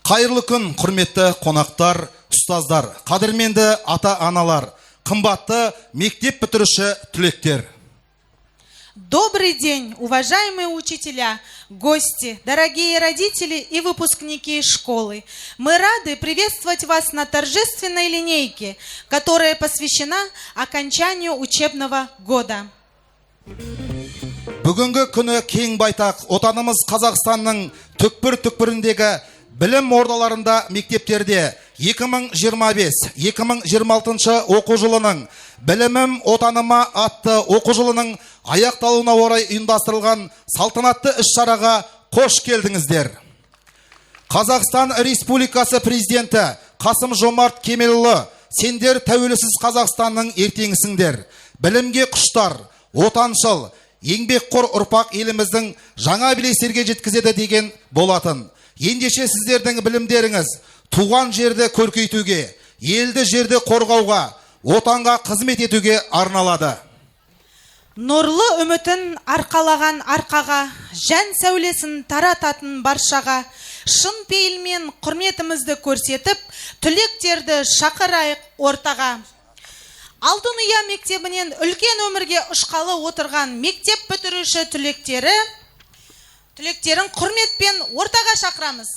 Қайырлы күн, құрметті қонақтар, ұстаздар, қадірменді ата-аналар, қымбатты мектеп бітіруші түлектер. Добрый день, уважаемые учителя, гости, дорогие родители и выпускники школы. Мы рады приветствовать вас на торжественной линейке, которая посвящена окончанию учебного года. Бүгінгі күні кең байтақ отанымыз Қазақстанның түкпір-түкпіріндегі білім ордаларында мектептерде 2025-2026 оқу жылының білімім отаныма атты оқу жылының аяқталуына орай ұйымдастырылған салтанатты іс-шараға қош келдіңіздер. Қазақстан Республикасы президенті Қасым-Жомарт Кемелұлы, сендер тәуелсіз Қазақстанның ертеңісіңдер. Білімге құштар, отаншыл, еңбекқор ұрпақ еліміздің жаңа белестерге жеткізеді деген болатын. Ендеше сіздердің білімдеріңіз туған жерді көркейтуге, елді жерді қорғауға, отанға қызмет етуге арналады. Нұрлы үмітін арқалаған арқаға, жән сәулесін тарататын баршаға, шын пейілмен құрметімізді көрсетіп, түлектерді шақырайық ортаға. Алтын ұя мектебінен үлкен өмірге ұшқалы отырған мектеп бітіруші түлектерін құрметпен ортаға шақырамыз.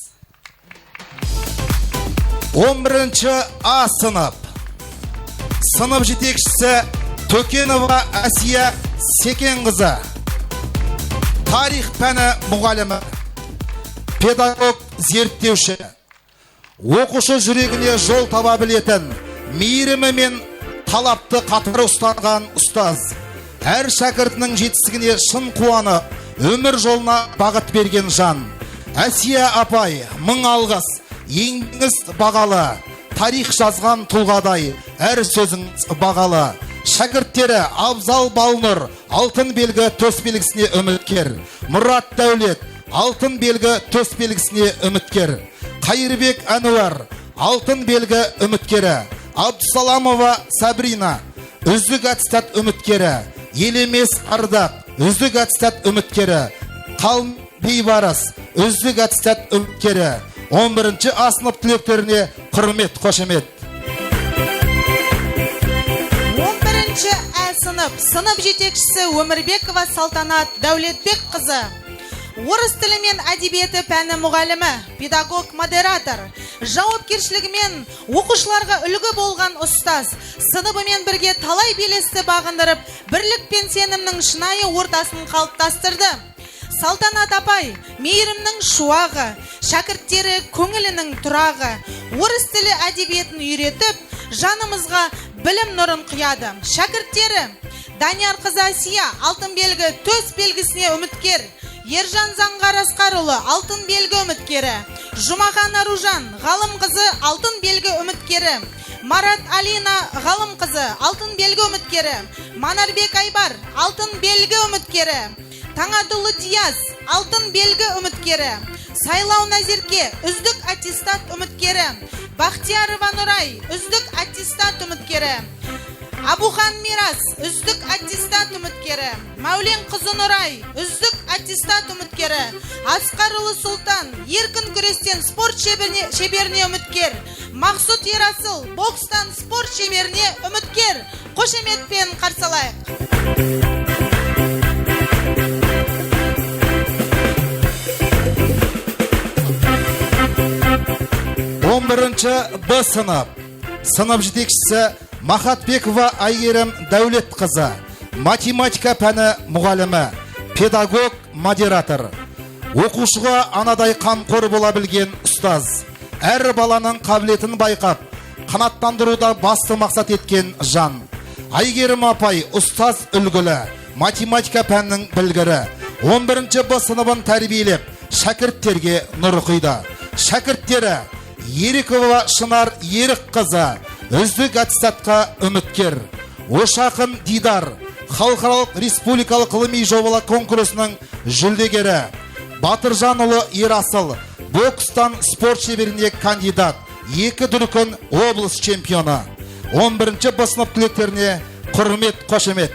11 А сынып. Сынып жетекшісі Төкенова Әсия Секенқызы. Тарих пәні мұғалімі, педагог зерттеуші, оқушы жүрегіне жол таба білетін, мейірімі мен талапты қатар ұстанған ұстаз. Әр шәкіртінің жетістігіне шын қуанып, өмір жолына бағыт берген жан. Әсия апай, мың алғыс, еңбегіңіз бағалы, тарих жазған тұлғадай, әр сөзіңіз бағалы. Шәкірттері Абзал Балнұр, алтын белгі төс белгісіне үміткер. Мұрат Дәулет, алтын белгі төс белгісіне үміткер. Қайырбек Әнуар, алтын белгі үміткері. Абдусаламова Сабрина, үздік аттестат үміткері. Елемес Ардақ, үздік аттестат үміткері. Қалым Бейбарыс, үздік аттестат үміткері. 11 А сынып түлектеріне құрмет, қошемет. 11 Ә сынып жетекшісі Өмірбекова Салтанат Дәулетбек қызы. Орыс тілі мен әдебиеті пәні мұғалімі, педагог модератор, жауапкершілігімен оқушыларға үлгі болған ұстаз, сыныбымен бірге талай белесті бағындырып, бірлік пен сенімнің шынайы ортасын қалыптастырды. Салтанат апай, мейірімнің шуағы, шәкірттері көңілінің тұрағы, орыс тілі әдебиетін үйретіп, жанымызға білім нұрын құяды. Шәкірттері Данияр қызы Асия, алтын белгі төс белгісіне үміткер. Ержан Заңғар Асқарұлы, алтын белгі үміткері. Жұмахан Аружан, ғалым қызы, алтын белгі үміткері. Марат Алина, ғалым қызы, алтын белгі үміткері. Манарбек Айбар, алтын белгі үміткері. Таңадулы Диаз, алтын белгі үміткері. Сайлау Назерке, үздік аттестат үміткері. Бақтиярова Нұрай, үздік аттестат үміткері. Абухан Мирас, үздік аттестат үміткері. Мәулен қызы Нұрай, үздік аттестат үміткері. Асқарұлы Сұлтан, еркін күрестен спорт шеберіне үміткер. Мақсұт Ерасыл, бокстан спорт шеберіне үміткер. Қошеметпен қарсылайық. 11 Б сынып. Сынып жетекшісі Махатбекова Айгерім Дәулет қызы. Математика пәні мұғалімі, педагог модератор. Оқушыға анадай қамқор бола білген ұстаз. Әр баланың қабілетін байқап, қанаттандыруда басты мақсат еткен жан. Айгерім апай ұстаз үлгілі, математика пәнінің білгірі. 11 Б сыныбын тәрбиелеп, шәкірттерге нұр құйды. Шәкірттері Ерікова Шынар Ерік қызы, үздік аттестатқа үміткер. Ошақын Дидар, халықаралық республикалық ғылыми жобалар конкурсының жүлдегері. Батыржанұлы Ерасыл, бокстан спорт шеберіне кандидат, 2 дүркін облыс чемпионы. 11 Б сынып түлектеріне құрмет, қошемет.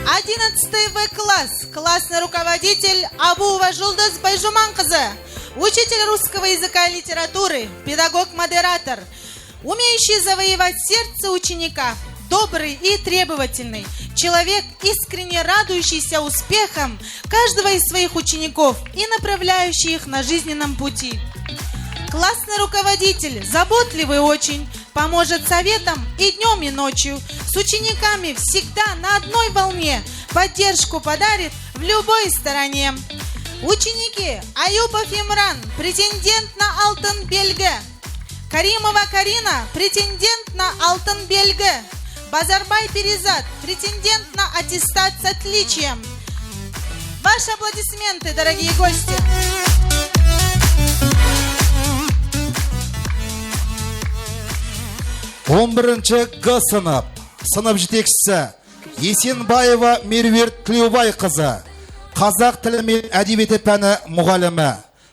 11 В класс. классный руководитель Абуова Жулдыз Байжуманқызы, учитель русского языка и литературы, педагог-модератор, умеющий завоевать сердце ученика, добрый и требовательный, человек, искренне радующийся успехам каждого из своих учеников и направляющий их на жизненном пути. Классный руководитель, заботливый очень, поможет советам и днем, и ночью, с учениками всегда на одной волне, поддержку подарит в любой стороне. Ученики: Аюпов Имран, претендент на алтын белгі; Каримова Карина, претендент на алтын белгі; Базарбай Перизат, претендент на аттестат с отличием. Ваши аплодисменты, дорогие гости! 11-ші Г сынып, сынып жетекшісі Есенбаева Меруерт Тілеубайқызы, қазақ тілі мен әдебиеті пәні мұғалімі,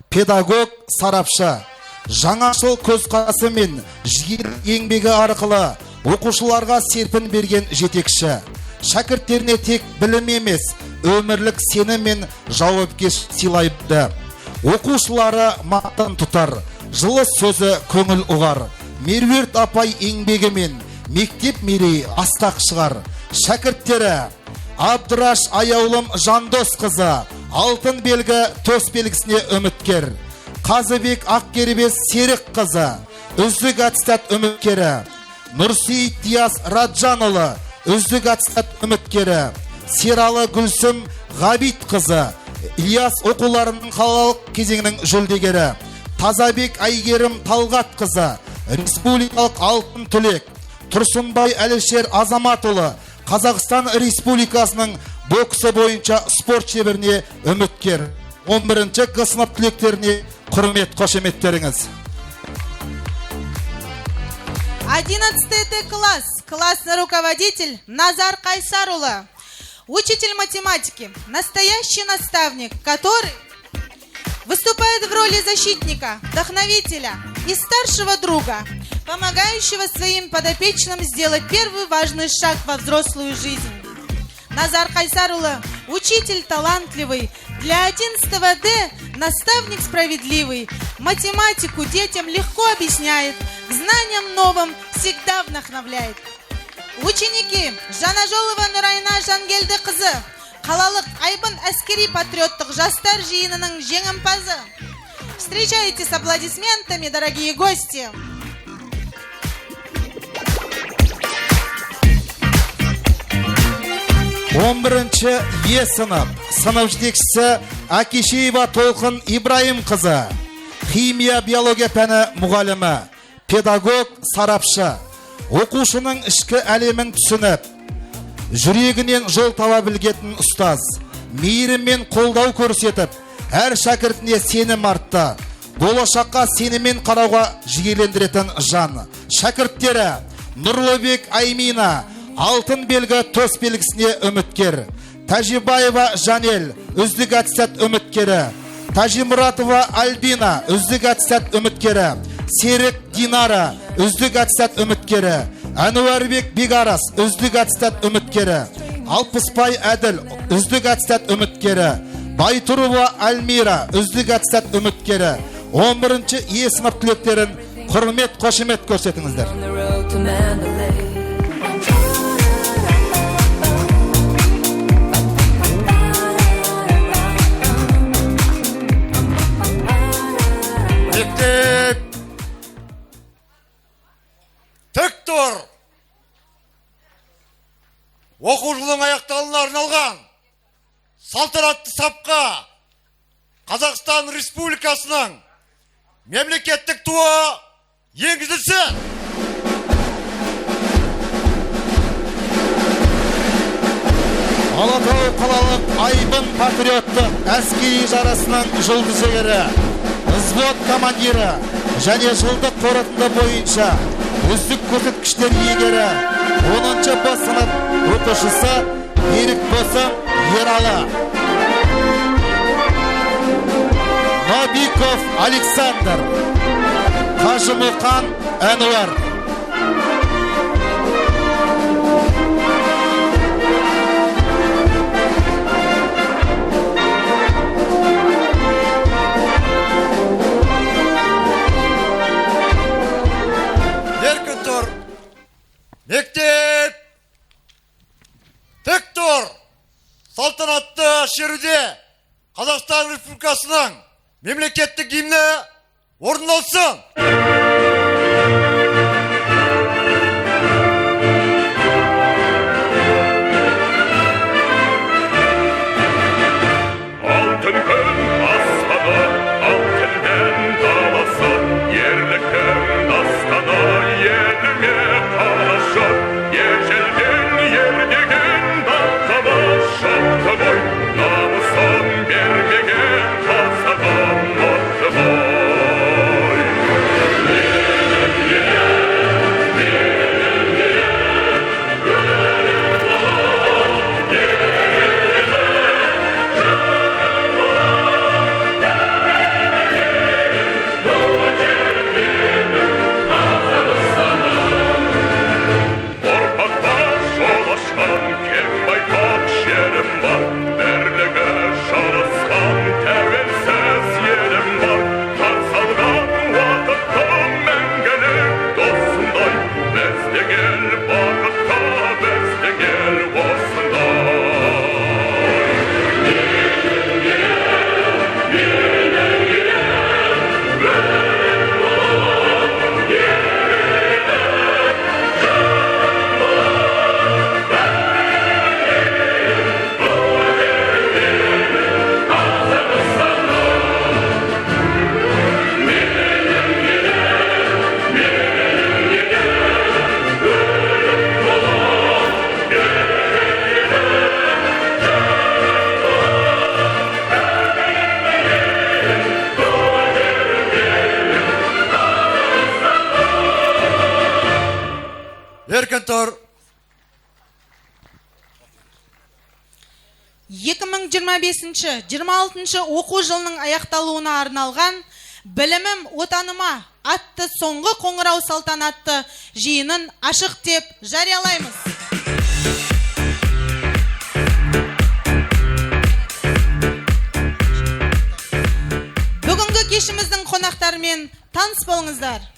педагог, сарапшы, жаңашыл көзқарасы мен жігерлі еңбегі арқылы оқушыларға серпін берген жетекші. Шәкірттеріне тек білім емес, өмірлік сенім мен жауапкершілік сыйлайды. Оқушылары мақтан тұтар, жылы сөзі көңіл ұғар. Меруерт апай еңбегімен мектеп мерейі астақ шығар. Шәкірттері: Абдыраш Аяулым Жандосқызы, алтын белгі төс белгісіне үміткер; Қазыбек Ақкербес Серікқызы, үздік аттестат үміткері; Нұрсейіт Диас Раджанұлы, үздік аттестат үміткері; Сералы Гүлсім Ғабитқызы, Ильяс оқуларының қалалық кезеңінің жүлдегері; Тазабек Айгерім Талғатқызы, республикалық алтын түлек; Тұрсынбай Әлішер Азаматұлы, Қазақстан Республикасының боксы бойынша спорт шеберіне үміткер. 11-ші Г сынып түлектеріне құрмет қошеметтеріңіз. 11 Т класс, классный руководитель Назар Кайсарулы, учитель математики, настоящий наставник, который выступает в роли защитника, вдохновителя и старшего друга, помогающего своим подопечным сделать первый важный шаг во взрослую жизнь. Назар Кайсарулы – учитель талантливый, для 11 Д наставник справедливый, математику детям легко объясняет, к знаниям новым всегда вдохновляет. Ученики: Жанажолова Нурайна Жангелдіқызы, қалалық Айбын әскери патриоттық жастар жиынының жеңімпазы. Встречайте с аплодисментами, дорогие гости! Он бірінші Е сынып, сынып жетекшісі Акишеева Толқын Ибраимқызы, химия биология пәні мұғалімі, педагог, сарапшы, оқушының ішкі әлемін түсініп, жүрегінен жол таба білгетін ұстаз, мейіріммен қолдау көрсетіп, әр шәкіртіне сенім артты, болашаққа сеніммен қарауға жігерлендіретін жан. Шәкірттері: Нұрлыбек Аймина, алтын белгі төс белгісіне үміткер; Тәжибаева Жанел, үздік аттестат үміткері; Тажимұратова Альбина, үздік аттестат үміткері; Серік Динара, үздік аттестат үміткері; Әнуарбек Бегарас, үздік аттестат үміткері; Алпыспай Әділ, үздік аттестат үміткері; Байтұрова Альмира, үздік аттестат үміткері. 11-ші Е сынып түлектерін құрмет қошемет көрсетіңіздер. Тік тұр! Оқу жылының аяқталуына арналған салтанатты сапқа Қазақстан Республикасының мемлекеттік туы енгізілсін! Алатау қалалық Айбын патриоттық әскери жарасының жұлдызгері, взвод командирі және жылдық қорытынды бойынша үздік көрсеткіштер иегері 10-ші Б сынып оқушысы Берікбосым Ералы, Набиков Александр, Қажымұқан Әнуар. салтанатты шеруде Қазақстан Республикасының мемлекеттік гимні орындалсын. Алтын күн аспаны, алтынмен даласы, ерліктің дастаны еліңе қалашы. Ежелден ердеген даттаны шапты ғой, намысын бермеген қазадан отты ғой. Еркін тұр. 2025-26 оқу жылының аяқталуына арналған «Білімім отаныма» атты соңғы қоңырау салтанатты жиынын ашық деп жариялаймыз. Бүгінгі кешіміздің қонақтарымен таныс болыңыздар.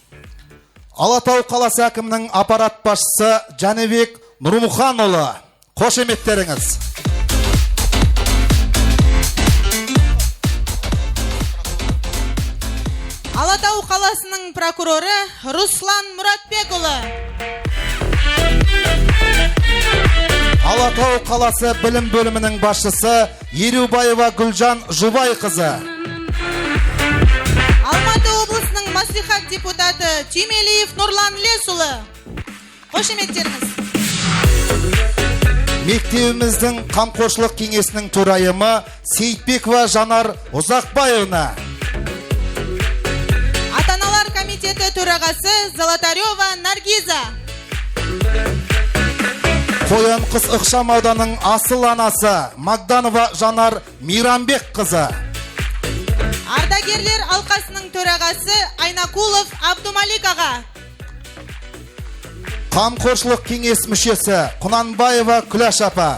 Алатау қаласы әкімінің аппарат басшысы Жәнібек Нұрмұханұлы. Қошеметтеріңіз. Алатау қаласының прокуроры Руслан Мұратбекұлы. Алатау қаласы білім бөлімінің басшысы Ерубаева Гүлжан Жұбайқызы. Алматы облысының мәслихат депутаты Түймелиев Нұрлан Лесұлы. Қошеметтеріңіз. Мектебіміздің қамқоршылық кеңесінің төрайымы Сейітбекова Жанар Ұзақбайына. Ата-аналар комитеті төрағасы Золотарева Наргиза. Қоян қыз ықшам ауданының асыл анасы Магданова Жанар Мейрамбек қызы. Ардагерлер алқасының төрағасы Айнакулов Абдумалик аға. Қамқоршылық кеңес мүшесі Құнанбаева Күләш апа.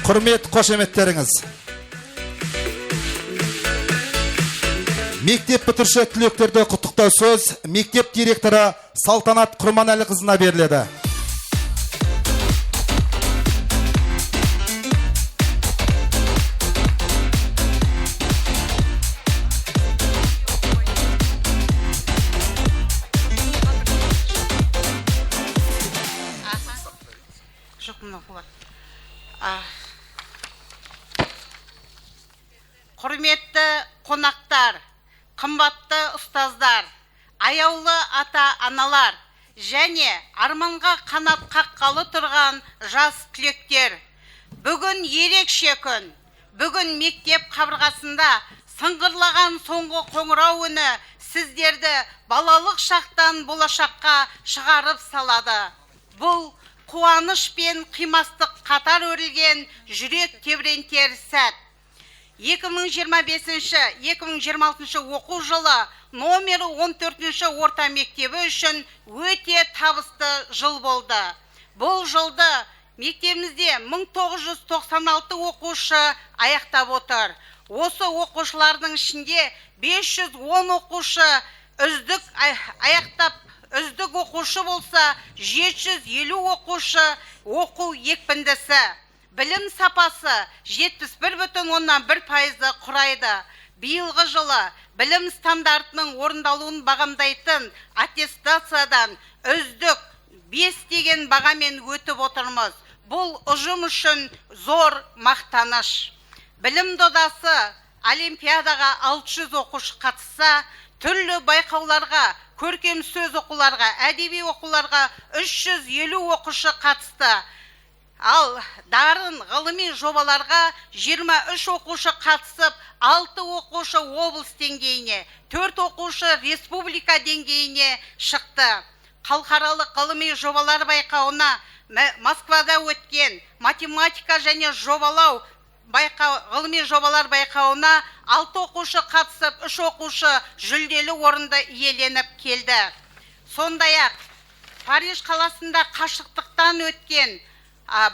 Құрмет, қошеметтеріңіз. Мектеп бітіруші түлектерді құттықтау сөз мектеп директоры Салтанат Құрманәлі қызына беріледі. Құрметті қонақтар, қымбатты ұстаздар, аяулы ата-аналар және арманға қанат қаққалы тұрған жас түлектер. Бүгін ерекше күн. Бүгін мектеп қабырғасында сыңғырлаған соңғы қоңырау үні сіздерді балалық шақтан болашаққа шығарып салады. Бұл қуаныш пен қимастық қатар өрілген жүрек тебірентер сәт. 2025-2026 оқу жылы номері 14-ші орта мектебі үшін өте табысты жыл болды. Бұл жылды мектебімізде 1996 оқушы аяқтап отыр. Осы оқушылардың ішінде 510 оқушы үздік аяқтап үздік оқушы болса, 750 оқушы оқу екпіндісі. Білім сапасы 71,1% құрайды. Биылғы жылы білім стандартының орындалуын бағамдайтын аттестациядан үздік 5 деген бағамен өтіп отырмыз. Бұл ұжым үшін зор мақтаныш. Білім додасы олимпиадаға 600 оқушы қатысса, түрлі байқауларға, көркем сөз оқуларға, әдеби оқуларға 350 оқушы қатысты. Ал дарын ғылыми жобаларға 23 оқушы қатысып, 6 оқушы облыс деңгейіне, 4 оқушы республика деңгейіне шықты. Халықаралық ғылыми жобалар байқауына Москвада өткен математика және жобалау ғылыми жобалар байқауына 6 оқушы қатысып, 3 оқушы жүлделі орынды иеленіп келді. Сондай-ақ Париж қаласында қашықтықтан өткен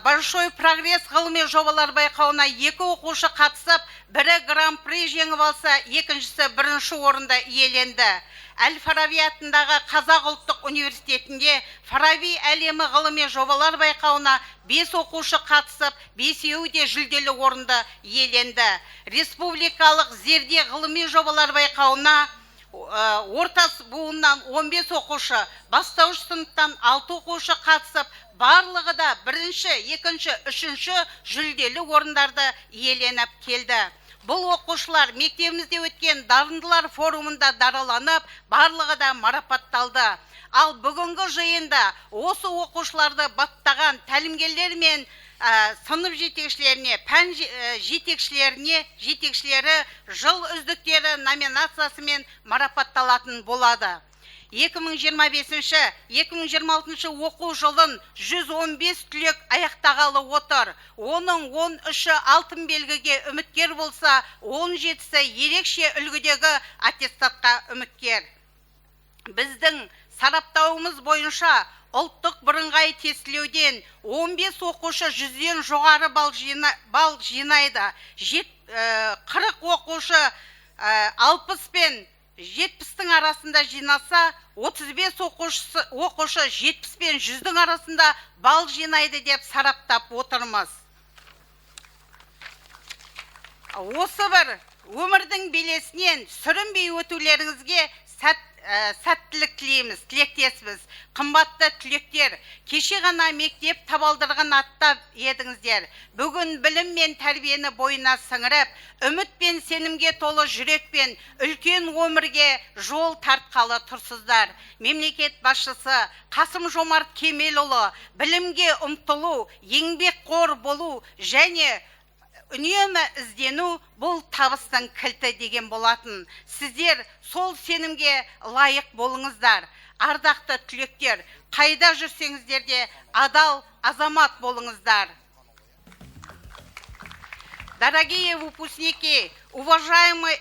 Большой прогресс ғылыми жобалар байқауына 2 оқушы қатысып, бірі гран-при жеңіп алса, екіншісі бірінші орынды иеленді. Әл-Фараби атындағы Қазақ ұлттық университетінде Фараби әлемі ғылыми жобалар байқауына 5 оқушы қатысып, 5-еуі де жүлделі орынды иеленді. Республикалық зерде ғылыми жобалар байқауына ортас буыннан 15 оқушы, бастауыш сыныптан 6 оқушы қатысып, барлығы да 1-ші, 2-ші, 3-ші жүлделі орындарды иеленіп келді. Бұл оқушылар мектебімізде өткен дарындылар форумында дараланып, барлығы да марапатталды. Ал бүгінгі жиында осы оқушыларды баптаған тәлімгерлер мен сынып жетекшілеріне, пән жетекшілері жыл үздіктері номинациясымен марапатталатын болады. 2025-2026 оқу жылын 115 түлек аяқтағалы отыр. Оның 13-і алтын белгіге үміткер болса, 17-сі ерекше үлгідегі аттестатқа үміткер. Біздің сараптауымыз бойынша ұлттық бірыңғай тестілеуден 15 оқушы 100-ден жоғары бал жинайды. 40 оқушы 60 пен 70-тің арасында жинаса, 35 оқушы 70 пен 100-дің арасында бал жинайды деп сараптап отырмыз. Осы бір өмірдің белесінен сүрінбей өтулеріңізге сәттілік тілейміз, тілектеспіз. Қымбатты түлектер, кеше ғана мектеп табалдырығын аттап едіңіздер. Бүгін білім мен тәрбиені бойына сіңіріп, үміт пен сенімге толы жүрекпен үлкен өмірге жол тартқалы тұрсыздар. Мемлекет басшысы Қасым-Жомарт Кемелұлы білімге ұмтылу, еңбекқор болу және үнемі іздену бұл табыстың кілті деген болатын. Сіздер сол сенімге лайық болыңыздар. Ардақты түлектер, қайда жүрсеңіздер де адал азамат болыңыздар. Дорогие выпускники, уважаемые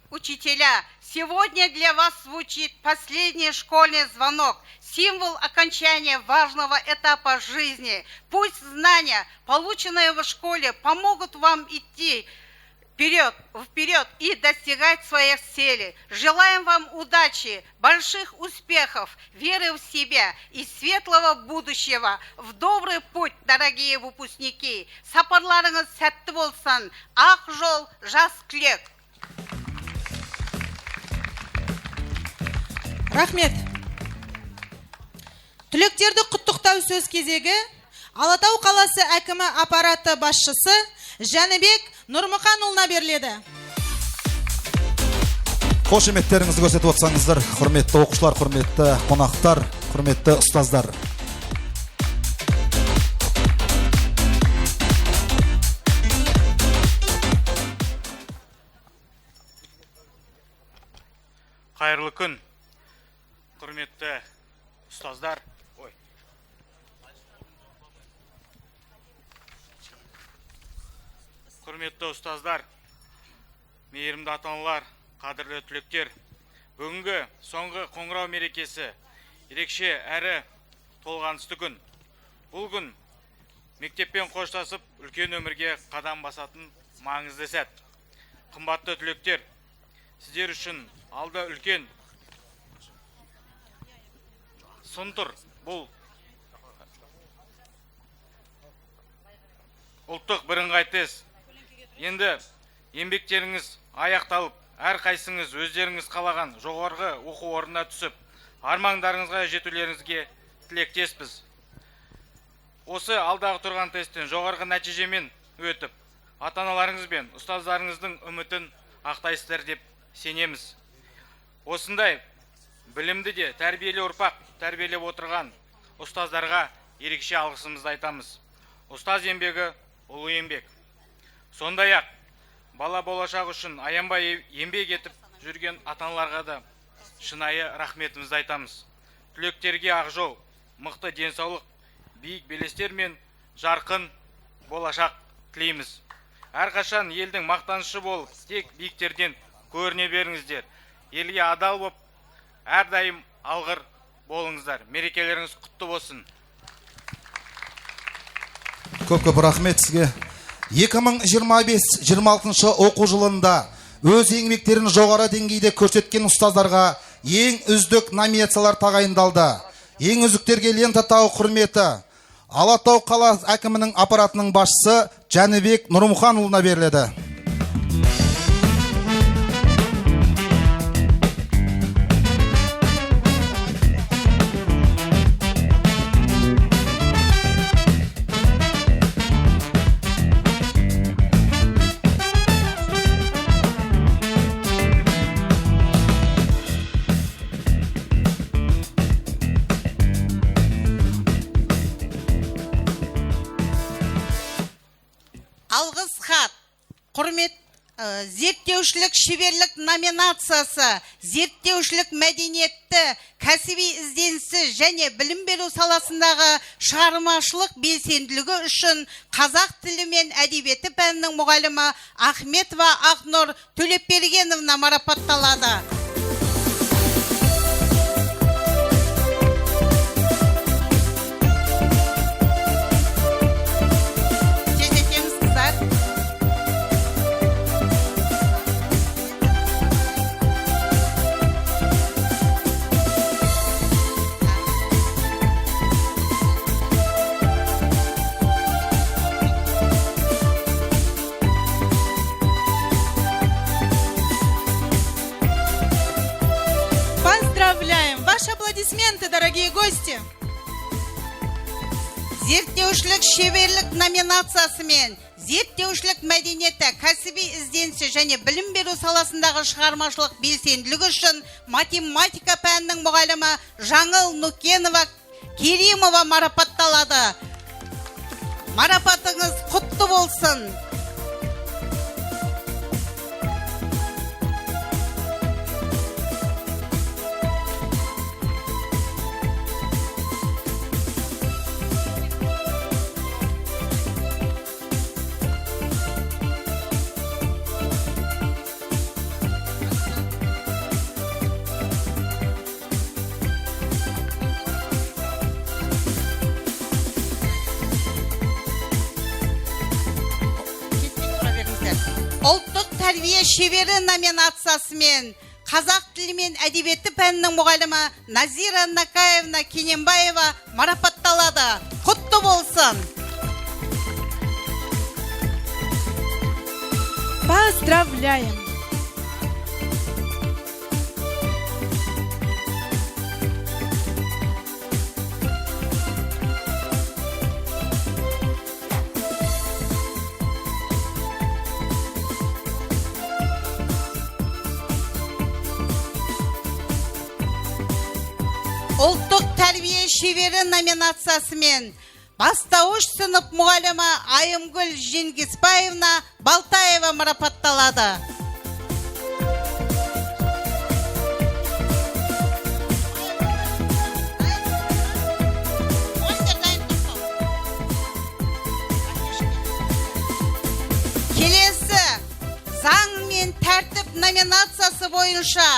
учителя, сегодня для вас звучит последний школьный звонок, символ окончания важного этапа жизни. Пусть знания, полученные в школе, помогут вам идти вперед и достигать своих целей. Желаем вам удачи, больших успехов, веры в себя и светлого будущего. В добрый путь, дорогие выпускники. Сапарларыңыз сәтті болсын. Ақ жол, жас түлек. Рахмет. Түлектерді құттықтау сөз кезегі Алатау қаласы әкімі аппараты басшысы Жәнібек Нұрмұқанұлына беріледі. Қошеметтеріңізді көрсетіп отырсаңыздар, құрметті оқушылар, құрметті қонақтар, құрметті ұстаздар. Қайырлы күн, құрметті ұстаздар. Құрметті ұстаздар, мейірімді ата-аналар, қадірлі түлектер. Бүгінгі соңғы қоңырау мерекесі ерекше әрі толғанысты күн. Бұл күн мектеппен қоштасып, үлкен өмірге қадам басатын маңызды сәт. Қымбатты түлектер, сіздер үшін алда үлкен сын тұр. Бұл ұлттық бірыңғай тест. Енді еңбектеріңіз аяқталып, әрқайсыңыз өздеріңіз қалаған жоғарғы оқу орнына түсіп, армандарыңызға жетулеріңізге тілектеспіз. Осы алдағы тұрған тесттен жоғарғы нәтижемен өтіп, ата-аналарыңыз бен ұстаздарыңыздың үмітін ақтайсыздар деп сенеміз. Осындай білімді де тәрбиелі ұрпақ тәрбиелеп отырған ұстаздарға ерекше алғысымызды айтамыз. Ұстаз еңбегі ұлы еңбек. Сондай-ақ бала болашақ үшін аянбай еңбек етіп жүрген ата-аналарға да шынайы рахметімізді айтамыз. Түлектерге ақ жол, мықты денсаулық, биік белестер мен жарқын болашақ тілейміз. Әрқашан елдің мақтанышы болып, тек биіктерден көріне беріңіздер. Елге адал болып, әрдайым алғыр болыңыздар. Мерекелеріңіз құтты болсын. Көп рахмет сізге. 2025-26 оқу жылында өз еңбектерін жоғары деңгейде көрсеткен ұстаздарға ең үздік номинациялар тағайындалды. Ең үздіктерге лента тағу құрметі Алатау қаласы әкімінің аппаратының басшысы Жәнібек Нұрмұханұлына беріледі. Алғыс хат. Құрмет, зерттеушілік шеберлік номинациясы, зерттеушілік мәдениетті, кәсіби ізденісі және білім беру саласындағы шығармашылық белсенділігі үшін қазақ тілі мен әдебиеті пәнінің мұғалімі Ахметова Ақнұр Төлепбергеновна марапатталады. Поздравляем! Ваши аплодисменты, дорогие гости! Зерттеушілік шеберлік номинациясымен зерттеушілік мәдениеті, кәсіби ізденісі және білім беру саласындағы шығармашылық белсенділігі үшін математика пәнінің мұғалімі Жаңыл Нукенова Керимова марапатталады. Марапатыңыз құтты болсын. Ұлттық тәрбие шебері номинациясымен қазақ тілі мен әдебиеті пәнінің мұғалімі Назира Накаевна Кененбаева марапатталады. Құтты болсын. Поздравляем! Ұлттық тәрбие шебері номинациясымен бастауыш сынып мұғалімі Айымгүл Женгиспаевна Балтаева марапатталады. Келесі заң мен тәртіп номинациясы бойынша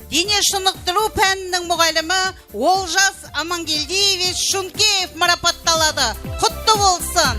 дене шынықтыру пәнінің мұғалімі Олжас Амангелдиевич Шункеев марапатталады. Құтты болсын.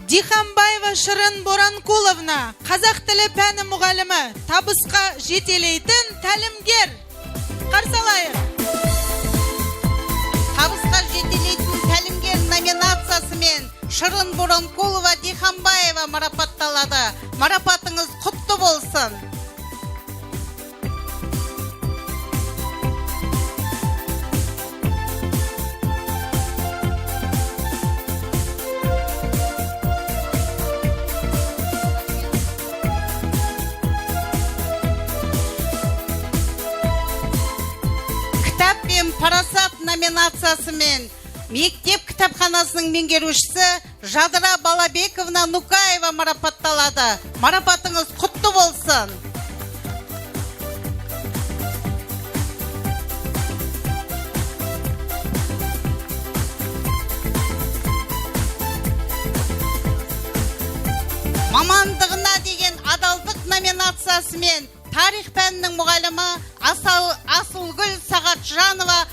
Дихамбаева Шырын Боранкуловна, қазақ тілі пәні мұғалімі, табысқа жетелейтін тәлімгер. Қарсалайық. Табысқа жетелейтін тәлімгер номинациясымен Шырын Боранкулова Дихамбаева марапатталады. Марапатыңыз құтты болсын. Кітап пен парасат номинациясымен Мектеп кітапханасының меңгерушісі Жадыра Балабековна Нукаева марапатталады. Марапатыңыз құтты болсын. Мамандығына деген адалдық номинациясымен тарих пәнінің мұғалімі Асылгүл Сағатжанова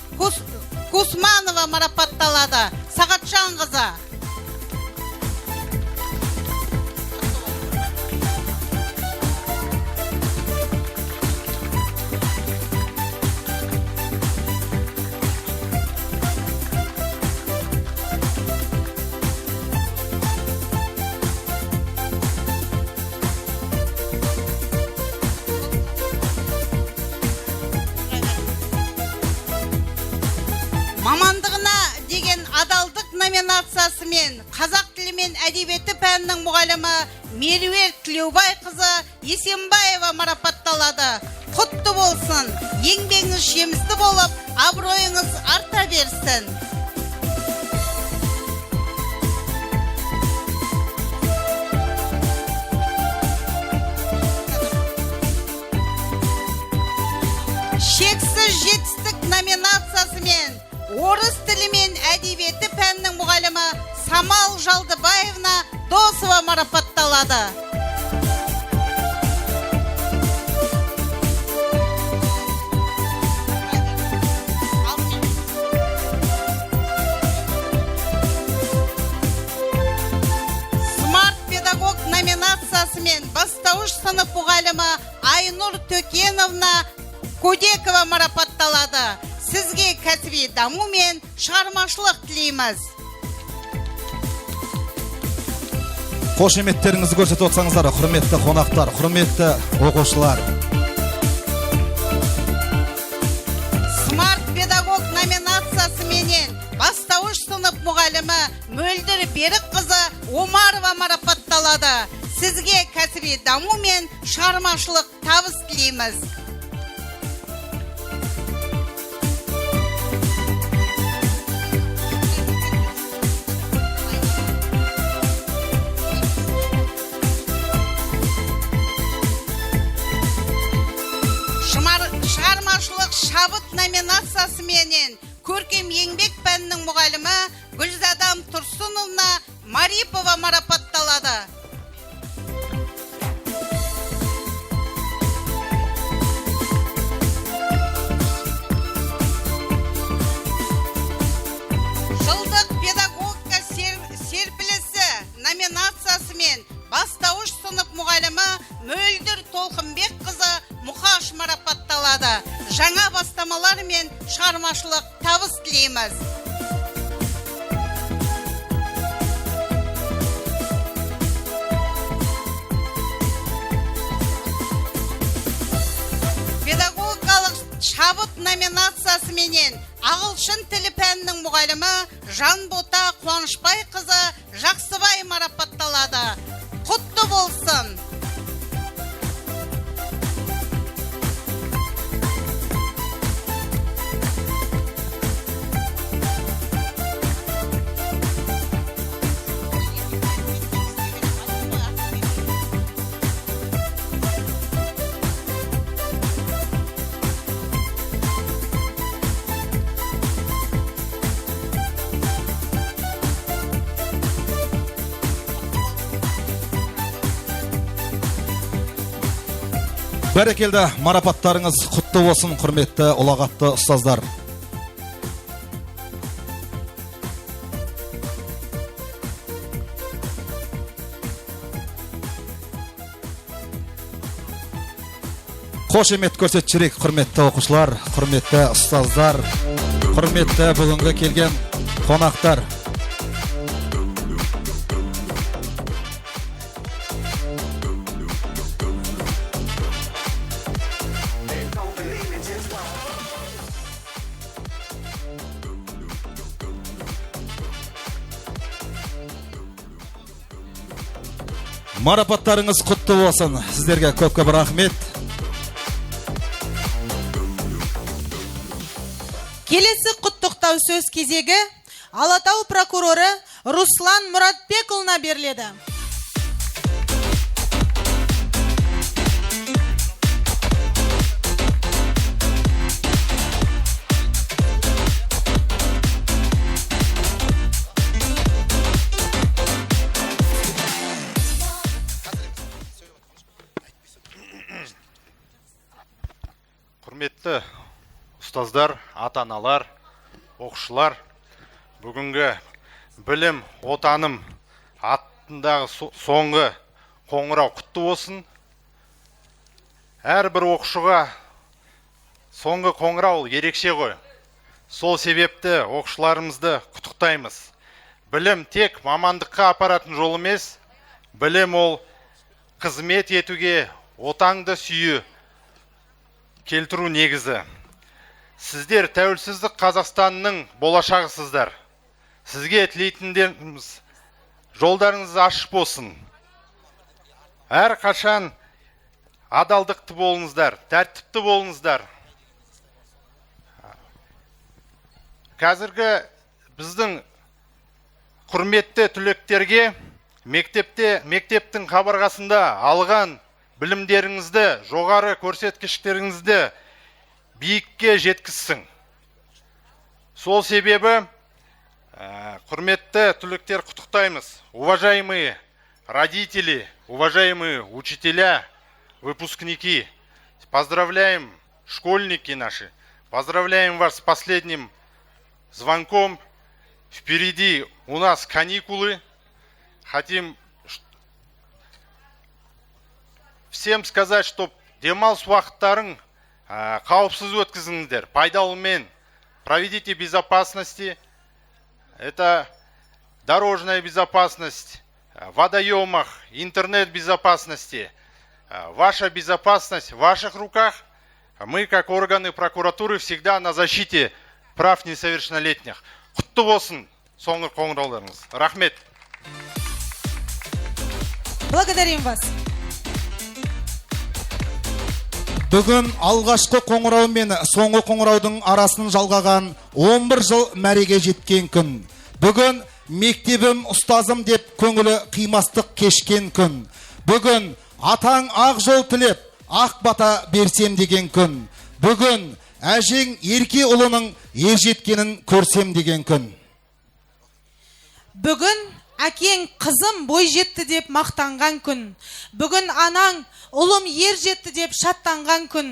Кусманова марапатталады. Сағатжан қызы. Мамандығына деген адалдық номинациясымен қазақ тілі мен әдебиеті пәнінің мұғалімі Меруерт Тілеубай қызы Есенбаева марапатталады. Құтты болсын, еңбегіңіз жемісті болып, абыройыңыз арта берсін. Шексіз жетістік номинациясымен орыс тілі мен әдебиеті пәнінің мұғалімі Самал Жалдыбаевна Досова марапатталады. Смарт педагог номинациясымен бастауыш сынып мұғалімі Айнұр Төкеновна Кудекова марапатталады. Сізге кәсіби даму мен шығармашылық тілейміз. Қошеметтеріңізді көрсетіп отырсаңыздар, құрметті қонақтар, құрметті оқушылар. Смарт педагог номинациясыменен бастауыш сынып мұғалімі Мөлдір Берік қызы Омарова марапатталады. Сізге кәсіби даму мен шығармашылық табыс тілейміз. Шығармашылық шабыт номинациясыменен көркем еңбек пәнінің мұғалімі Гүлзадам Тұрсыновна Марипова марапатталады. Жылдық педагогика серпілісі номинациясымен бастауыш сынып мұғалімі Мөлдір Толқынбек қызы Мұқаш марапатталады. Жаңа бастамалар мен шығармашылық табыс тілейміз. Педагогикалық шабыт номинациясыменен ағылшын тілі пәнінің мұғалімі Жанбота Қуанышбай қызы Жақсыбай марапатталады. Құтты болсын. Бәрекелді, марапаттарыңыз құтты болсын, құрметті ұлағатты ұстаздар. Қошемет көрсетіп жүрейік, құрметті оқушылар, құрметті ұстаздар, құрметті бүгінгі келген қонақтар. Марапаттарыңыз құтты болсын. Сіздерге көп-көп рахмет. Келесі құттықтау сөз кезегі Алатау прокуроры Руслан Мұратбекұлына беріледі. Құрметті ұстаздар, ата-аналар, оқушылар, бүгінгі білім отаным атындағы соңғы қоңырау құтты болсын. Әрбір оқушыға соңғы қоңырау ерекше ғой. Сол себепті оқушыларымызды құттықтаймыз. Білім тек мамандыққа апаратын жол емес, білім ол қызмет етуге, отаңды сүйі келтіру негізі. Сіздер тәуелсіздік Қазақстанның болашағысыздар. Сізге тілейтіндеріміз жолдарыңыз ашық болсын. Әр қашан адалдықты болыңыздар, тәртіпті болыңыздар. Қазіргі біздің құрметті түлектерге мектептің қабырғасында алған білімдеріңізді, жоғары көрсеткіштеріңізді биікке жеткізсін. Сол себебі құрметті түлектер құттықтаймыз. Уважаемые родители, уважаемые учителя, выпускники, поздравляем школьники наши, поздравляем вас с последним звонком. Впереди у нас каникулы. Хотим всем сказать, что демалыс уақыттарын қауіпсіз өткізіңіздер. Пайдалымен проведите безопасности. Это дорожная безопасность, в водоемах, интернет-безопасности. Ваша безопасность в ваших руках. Мы, как органы прокуратуры, всегда на защите прав несовершеннолетних. Құтты болсын соңғы қоңырауларыңыз. Рахмет. Благодарим вас. Бүгін алғашқы қоңырау мен соңғы қоңыраудың арасын жалғаған 11 жыл мәреге жеткен күн. Бүгін мектебім ұстазым деп көңілі қимастық кешкен күн. Бүгін атаң ақ жол тілеп, ақ бата берсем деген күн. Бүгін әжең ерке ұлының ер жеткенін көрсем деген күн. Бүгін әкең қызым бой жетті деп мақтанған күн. Бүгін анаң ұлым ер жетті деп шаттанған күн.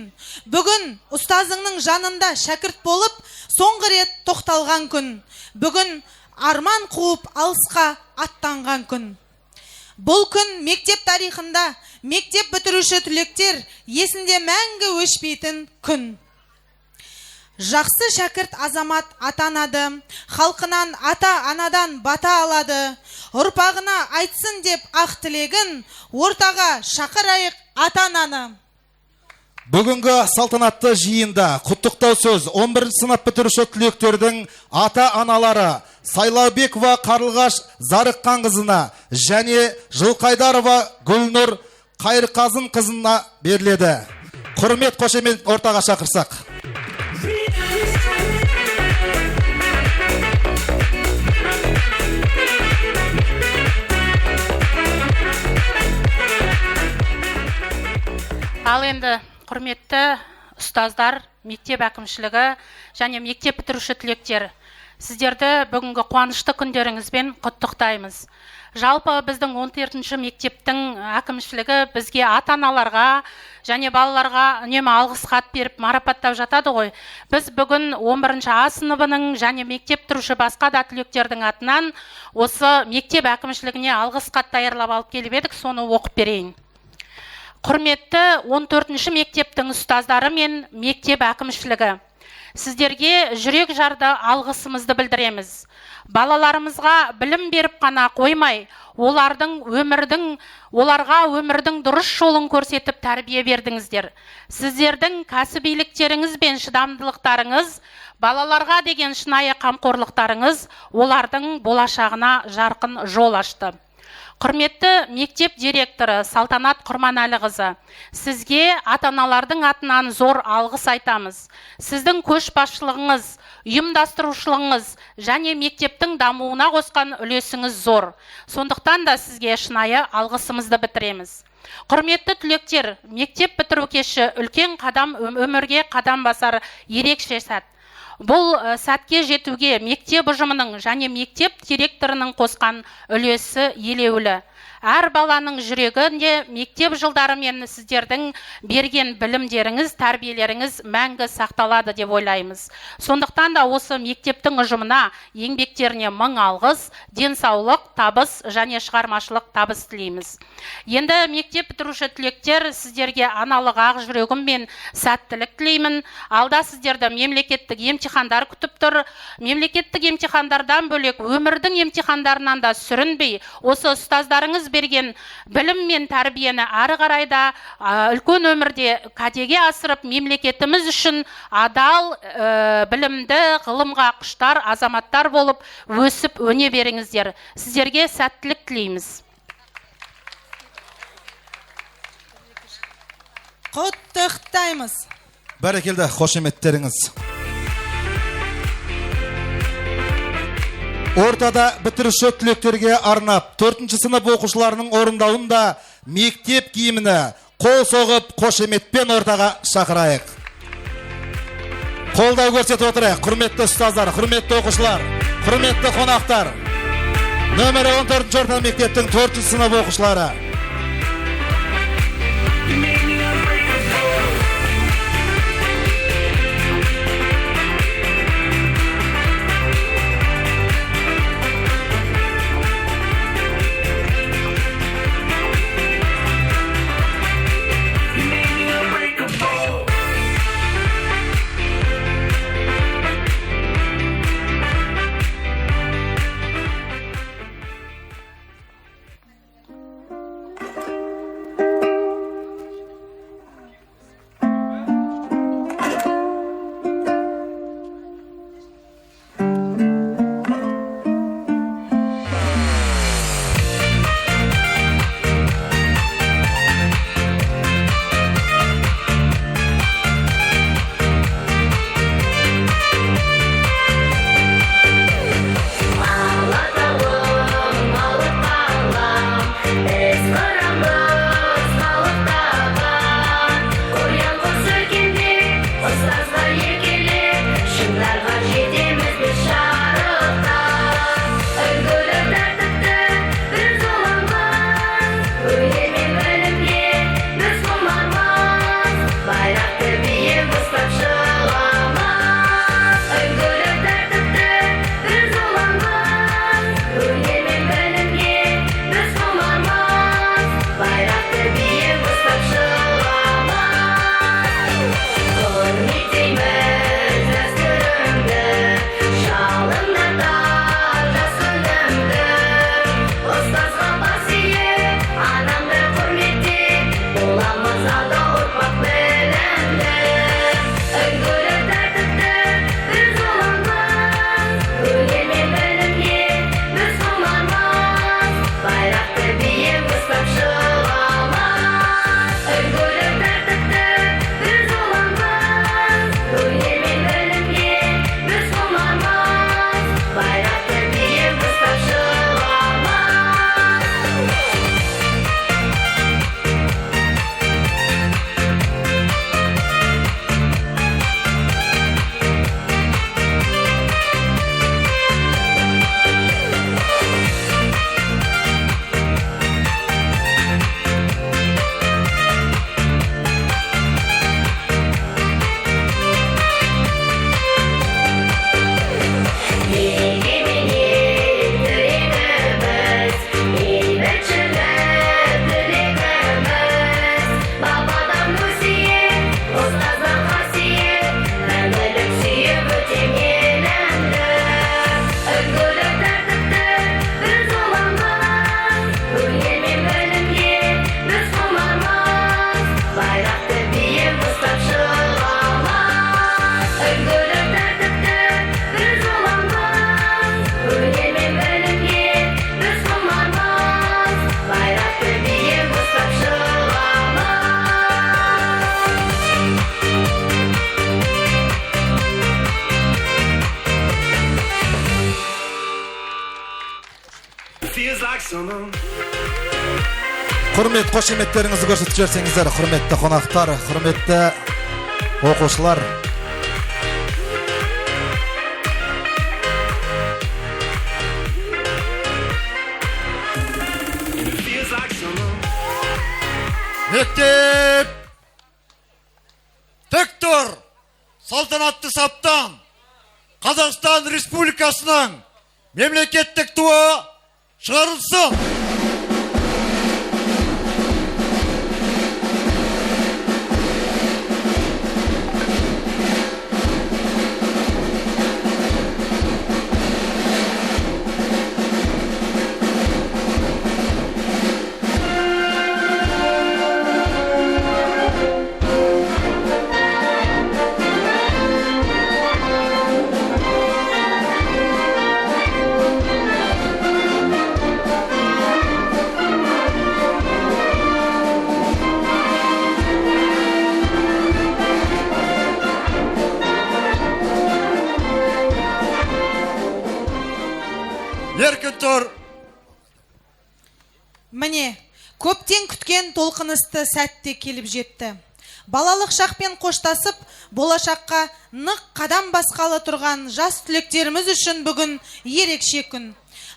Бүгін ұстазыңның жанында шәкірт болып, соңғы рет тоқталған күн. Бүгін арман қуып алысқа аттанған күн. Бұл күн мектеп тарихында мектеп бітіруші түлектер есінде мәңгі өшпейтін күн. Жақсы шәкірт азамат атанады, халқынан ата-анадан бата алады. Ұрпағына айтсын деп ақ тілегін, ортаға шақырайық ата-ананы. Бүгінгі салтанатты жиында құттықтау сөз 11 сынып бітіруші түлектердің ата-аналары Сайлаубекова Қарлығаш Зарыққанқызына және Жылқайдарова Гүлнұр Қайырқазынқызына беріледі. Құрмет, қошемет ортаға шақырсақ. Ал енді құрметті ұстаздар, мектеп әкімшілігі және мектеп бітіруші түлектер, сіздерді бүгінгі қуанышты күндеріңізбен құттықтаймыз. Жалпы біздің 14-ші мектептің әкімшілігі бізге ата-аналарға және балаларға үнемі алғыс хат беріп марапаттап жатады ғой. Біз бүгін 11-ші А сыныбының және мектеп бітіруші басқа да түлектердің атынан осы мектеп әкімшілігіне алғыс хат даярлап алып келіп едік, соны оқып берейін. Құрметті 14-ші мектептің ұстаздары мен мектеп әкімшілігі, сіздерге жүрек жарды алғысымызды білдіреміз. Балаларымызға білім беріп қана қоймай, оларға өмірдің дұрыс жолын көрсетіп тәрбие бердіңіздер. Сіздердің кәсібиліктеріңіз бен шыдамдылықтарыңыз, балаларға деген шынайы қамқорлықтарыңыз олардың болашағына жарқын жол ашты. Құрметті мектеп директоры Салтанат Құрманәліқызы, сізге ата-аналардың атынан зор алғыс айтамыз. Сіздің көшбасшылығыңыз, ұйымдастырушылығыңыз және мектептің дамуына қосқан үлесіңіз зор. Сондықтан да сізге шынайы алғысымызды бітіреміз. Құрметті түлектер, мектеп бітіру кеші үлкен қадам, өмірге қадам басар ерекше сәт. Бұл сәтке жетуге мектеп ұжымының және мектеп директорының қосқан үлесі елеулі. Әр баланың жүрегінде мектеп жылдары мен сіздердің берген білімдеріңіз, тәрбиелеріңіз мәңгі сақталады деп ойлаймыз. Сондықтан да осы мектептің ұжымына, еңбектеріне мың алғыс, денсаулық, табыс және шығармашылық табыс тілейміз. Енді мектеп бітіруші түлектер, сіздерге аналық ақ жүрегіммен сәттілік тілеймін. Алда сіздерді мемлекеттік емтихандар күтіп тұр. Мемлекеттік емтихандардан бөлек өмірдің емтихандарынан да сүрінбей, осы ұстаздарыңыз берген білім мен тәрбиені ары қарайда үлкен өмірде кәдеге асырып, мемлекетіміз үшін адал, білімді, ғылымға құштар азаматтар болып өсіп өне беріңіздер. Сіздерге сәттілік тілейміз. Құттықтаймыз. Бәрекелді, қошеметтеріңіз. Ортада бітіруші түлектерге арнап, 4-ші сынып оқушыларының орындауында мектеп киіміне қол соғып, қошеметпен ортаға шақырайық. Қолдау көрсетіп отырайық. Құрметті ұстаздар, құрметті оқушылар, құрметті қонақтар. Нөмірі 14-ші орта мектептің 4-ші сынып оқушылары. Құрмет қошеметтеріңізді көрсетіп жіберсеңіздер, құрметті қонақтар, құрметті оқушылар. Мектеп тік тұр, салтанатты саптан Қазақстан Республикасының мемлекеттік туы шығарылсын. Еркін тұр. Міне, көптен күткен толқынысты сәтте келіп жетті. Балалық шақпен қоштасып, болашаққа нық қадам басқалы тұрған жас түлектеріміз үшін бүгін ерекше күн.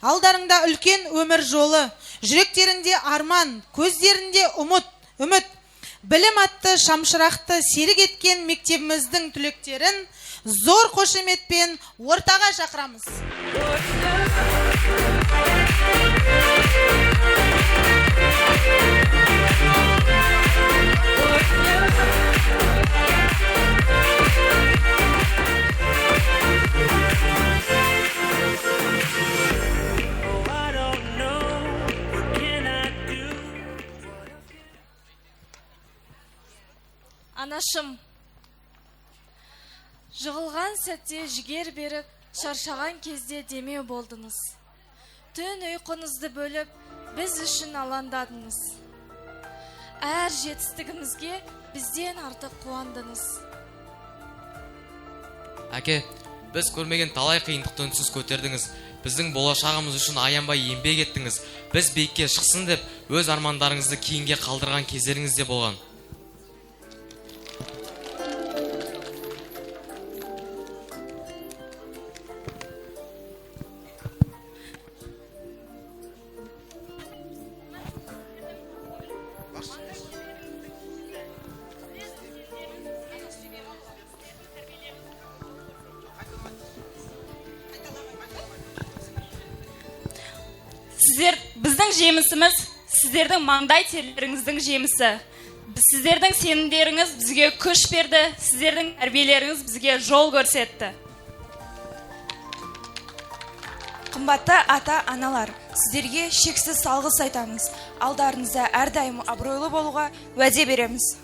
Алдарыңда үлкен өмір жолы, жүректерінде арман, көздерінде үміт, білім атты шамшырақты серік еткен мектебіміздің түлектерін зор қошеметпен ортаға шақырамыз. Анашым, жығылған сәтте жігер беріп, шаршаған кезде демеу болдыңыз. Түн ұйқыңызды бөліп, біз үшін алаңдадыңыз. Әр жетістігімізге бізден артық қуандыңыз. Әке, біз көрмеген талай қиындықты үнсіз көтердіңіз. Біздің болашағымыз үшін аянбай еңбек еттіңіз. Біз биікке шықсын деп, өз армандарыңызды кейінге қалдырған кездеріңіз де болған. Сіздер біздің жемісіміз, сіздердің маңдай терлеріңіздің жемісі. Сіздердің сенімдеріңіз бізге күш берді, сіздердің тәрбиелеріңіз бізге жол көрсетті. Қымбатты ата-аналар, сіздерге шексіз алғыс айтамыз. Алдарыңызда әрдайым абыройлы болуға уәде береміз.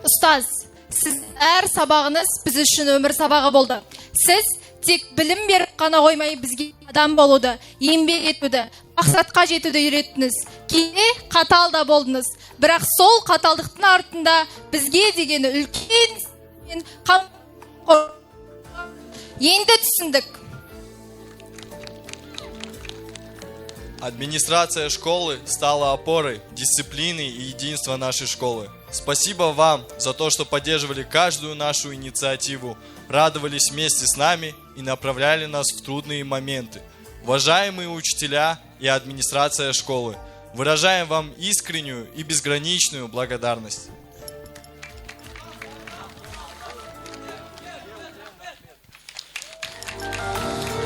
Ұстаз, сіз әр сабағыңыз біз үшін өмір сабағы болды. Сіз тек білім беріп қана қоймай бізге адам болуды, еңбек етуді, мақсатқа жетуді үйреттіңіз. Кейде қатал да болдыңыз. Бірақ сол қаталдықтың артында бізге деген үлкен енді түсіндік. Администрация школы стала опорой дисциплины и единства нашей школы. Спасибо вам за то, что поддерживали каждую нашу инициативу, радовались вместе с нами и направляли нас в трудные моменты. Уважаемые учителя и администрация школы, выражаем вам искреннюю и безграничную благодарность.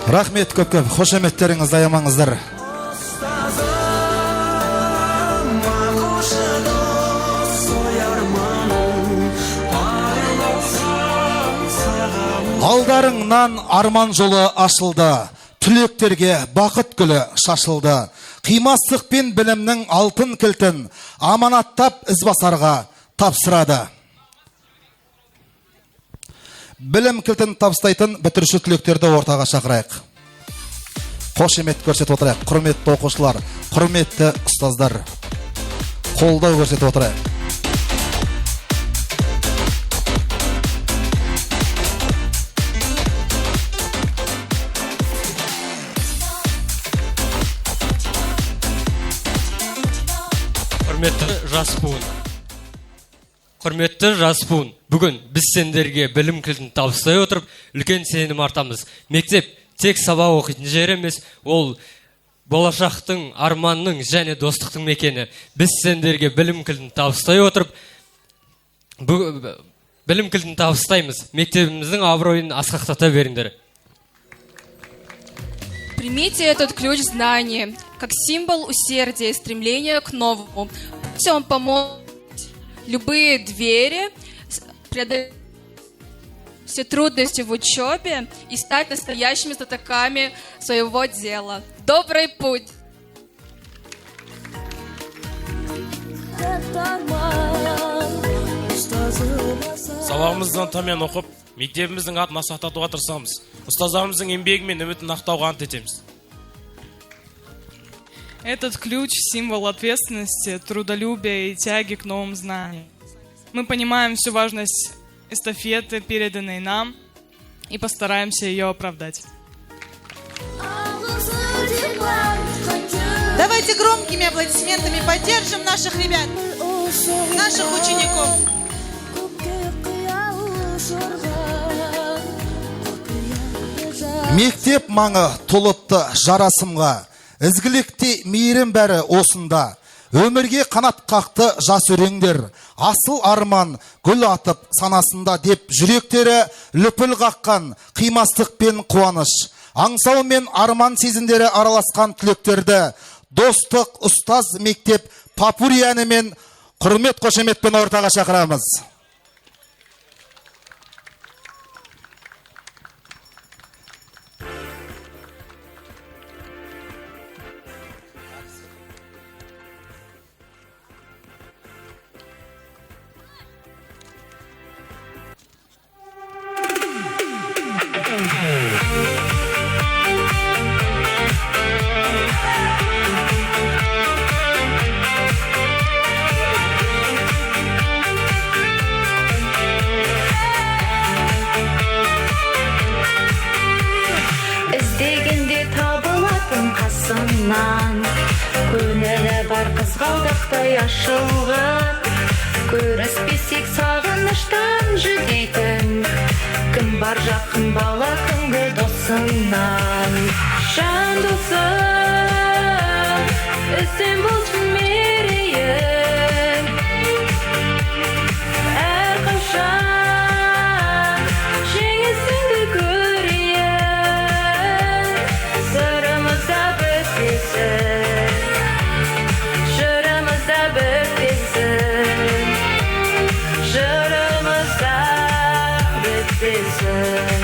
Рахмет көп-көп, қошеметтеріңізді аямаңыздар. Алдарыңнан арман жолы ашылды, түлектерге бақыт гүлі шашылды. Қимастық пен білімнің алтын кілтін аманаттап ізбасарға тапсырады. Білім кілтін табыстайтын бітіруші түлектерді ортаға шақырайық. Қошемет көрсетіп отырайық. Құрметті оқушылар, құрметті ұстаздар, қолдау көрсетіп отырайық. Құрметті жас буын. Құрметті жас буын, бүгін біз сендерге білім кілтін табыстай отырып, үлкен сенім артамыз. Мектеп тек сабақ оқитын жер емес, ол болашақтың, арманның және достықтың мекені. Біз сендерге білім кілтін табыстай отырып, білім кілтін табыстаймыз. Мектебіміздің абыройын асқақтата беріңдер. Примите этот ключ знания, как символ усердия и стремления к новому. Пусть он поможет любые двери, преодолеть все трудности в учебе и стать настоящими знатоками своего дела. Добрый путь! Сабағымыздан тамен оқып, мектебіміздің атын асқақтатуға тырысамыз. Ұстаздарымыздың еңбегі мен үмітін ақтауға ант етеміз. Этот ключ – символ ответственности, трудолюбия и тяги к новым знаниям. Мы понимаем всю важность эстафеты, переданной нам, и постараемся ее оправдать. Давайте громкими аплодисментами поддержим наших ребят, наших учеников. Мектеп маңы толыпты жарасымға, ізгілікте мейірім бәрі осында. Өмірге қанат қақты жас өреңдер, асыл арман гүл атып санасында деп жүректері лүпіл қаққан қимастық пен қуаныш. Аңсау мен арман сезімдері араласқан түлектерді достық ұстаз мектеп Попурри әнімен құрмет қошеметпен ортаға шақырамыз. Көңілі бар қызғалдақтай ашылған, көріспесек сағыныштан жүдейтін, кім бар жақын бала күнгі досыңнан. Жан досым, үстем болсын мерейін, әрқашан жеңісіңді көрейін, сырымызда бітпесін, жырымызда бітпесін, жырымызда бітпесін.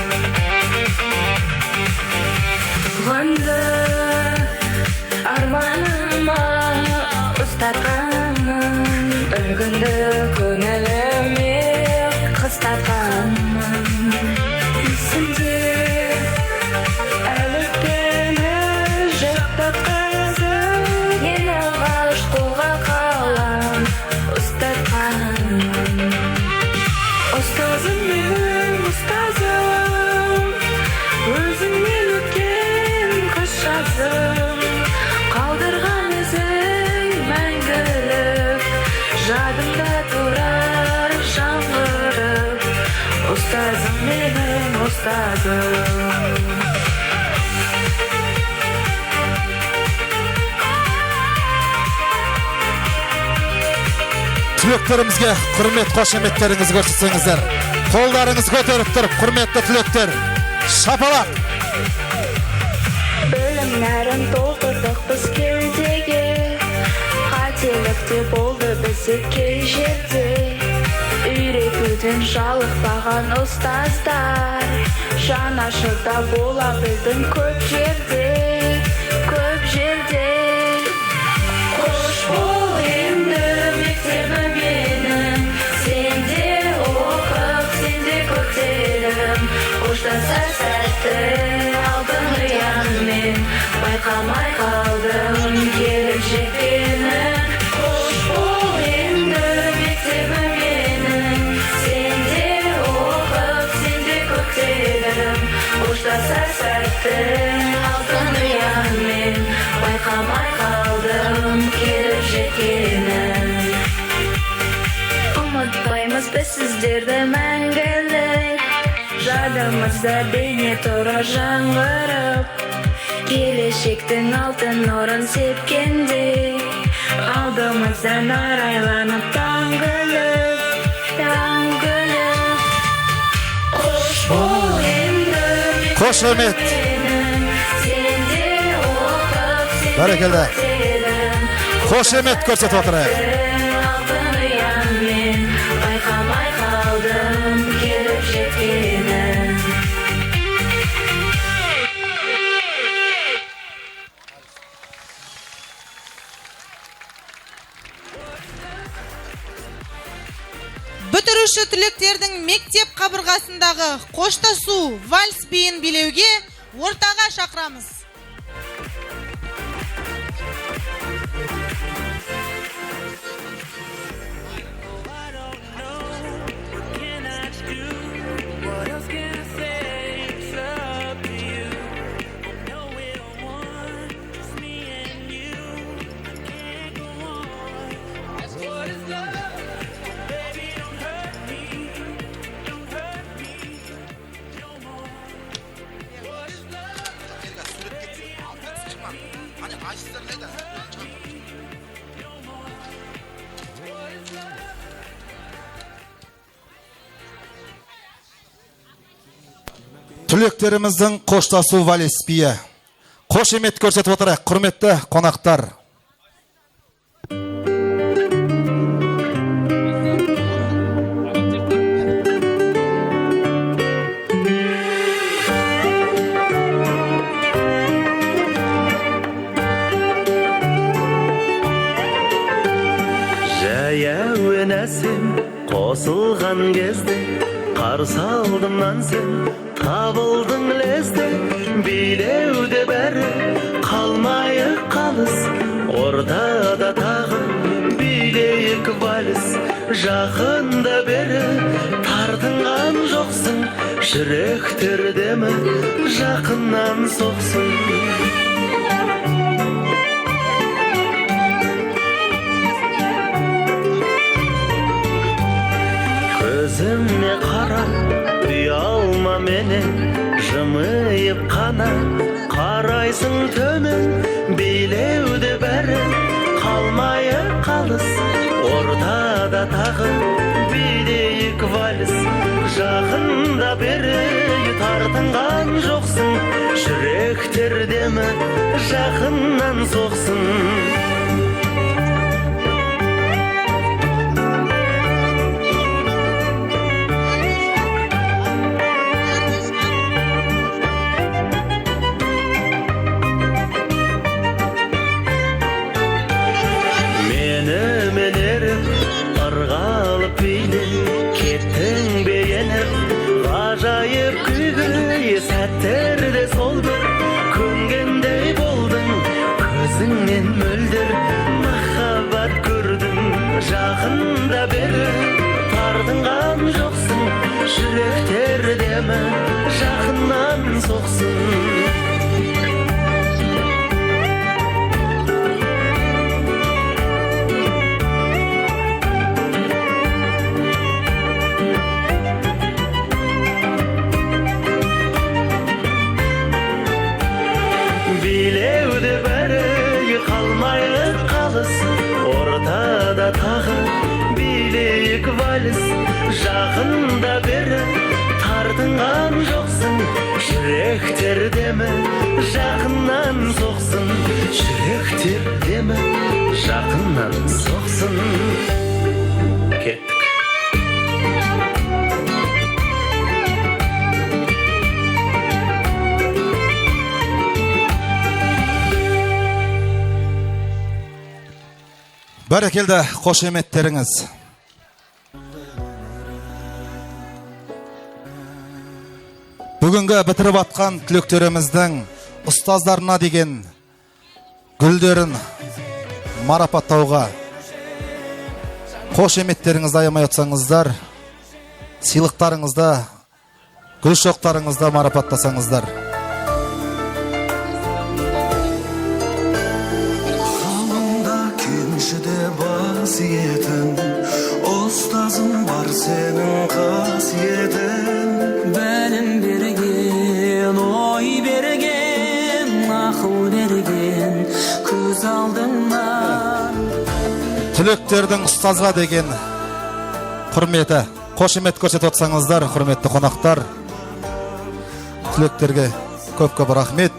Туғанды арманыма ұстатқанмын, үлгінді көңіліме қыстатқанмын. Есімде әліппені жаттатқызып, ең алғаш қолға қалам ұстатқанмын. Ұстазым менің ұстазым, өзіңнен өткен қыс жазым, қалдырған ізің мәңгілік, жадымда тұрар жаңғырып. Ұстазым менің ұстазым. Түлектерімізге құрмет қошеметтеріңіз көрсетсеңіздер. Қолдарыңыз көтеріп тұрып, құрметті түлектер, шапалақ. Білім нәрін толтырдық біз келдеге, қателікте болды бізді кей жерде. Үйретуден жалықпаған ұстаздар, жанашырда бола білдің көп жерде, көп жерде. Қош бол енді мектебім менің, сенде оқып, сенде көтерім. Қоштасар сәтті алдың ұянмен, байқамай қалдым келіп жеткенін. Қош бол енді мектебім менің, сенде оқып, сенде көтерім. Қоштасар сәтті алдың ұянмен, байқамай қалдым келіп жеткенін. sizlerde мәңгілік. Жадымызда бейнет ора жаңғырып, келешектің алтын нұрын сепкендей. Алдымыздан арайланып таңғылып, таңғылып. Қош бол енді Қошемет. сенде оқып Бәрекелді. Қошемет көрсетіп отырайық. алтын ұянмен байқамай қалдым келіп жеткенін. Бүтіруші түлектердің мектеп қабырғасындағы қоштасу вальс биін билеуге ортаға шақырамыз. Түлектеріміздің қоштасу вальс биі. Қошемет көрсетіп отырайық, құрметті қонақтар. Жаяу әнәсім қосылған кезде, қарсы алдымнан сен табылдың лезде. Билеуде бәрі қалмайық қалыс, ортада тағы билейік вальс. Жақында бері тартынған жоқсың, жүректер демі жақыннан соқсын. Көзіме қара, ұялма менен, жымиып қана қарайсың төмен. Билеуде бәрі қалмайық қалыс, ортада тағы билейік вальс. Жақында бері тартынған жоқсың, жүректер демі жақыннан соқсын. Ғажайып күйге сәттерде сол бір көнгендей болдың, көзіңнен мөлдір махаббат көрдім. Жақында бері тартынған жоқсың, жүректер демі жақыннан соқсын. Билеуде бәрі қалмайық қалыс, ортада тағы билейік вальс. Жақында бері тартынған жоқсың, жүректер демі жақыннан соқсын. Жүректер демі жақыннан соқсын. Кеттік. Бәрекелді қошеметтеріңіз. Бүгінгі бітіріп атқан түлектеріміздің ұстаздарына деген гүлдерін марапаттауға қошеметтеріңізді аямай отсаңыздар, сыйлықтарыңызды, гүл шоқтарыңызды марапаттасаңыздар. Қасиетің, ұстазым бар сенің. түлектердің ұстазға деген құрметі. Қошемет көрсетіп отырсаңыздар, құрметті қонақтар. Түлектерге көп-көп рахмет.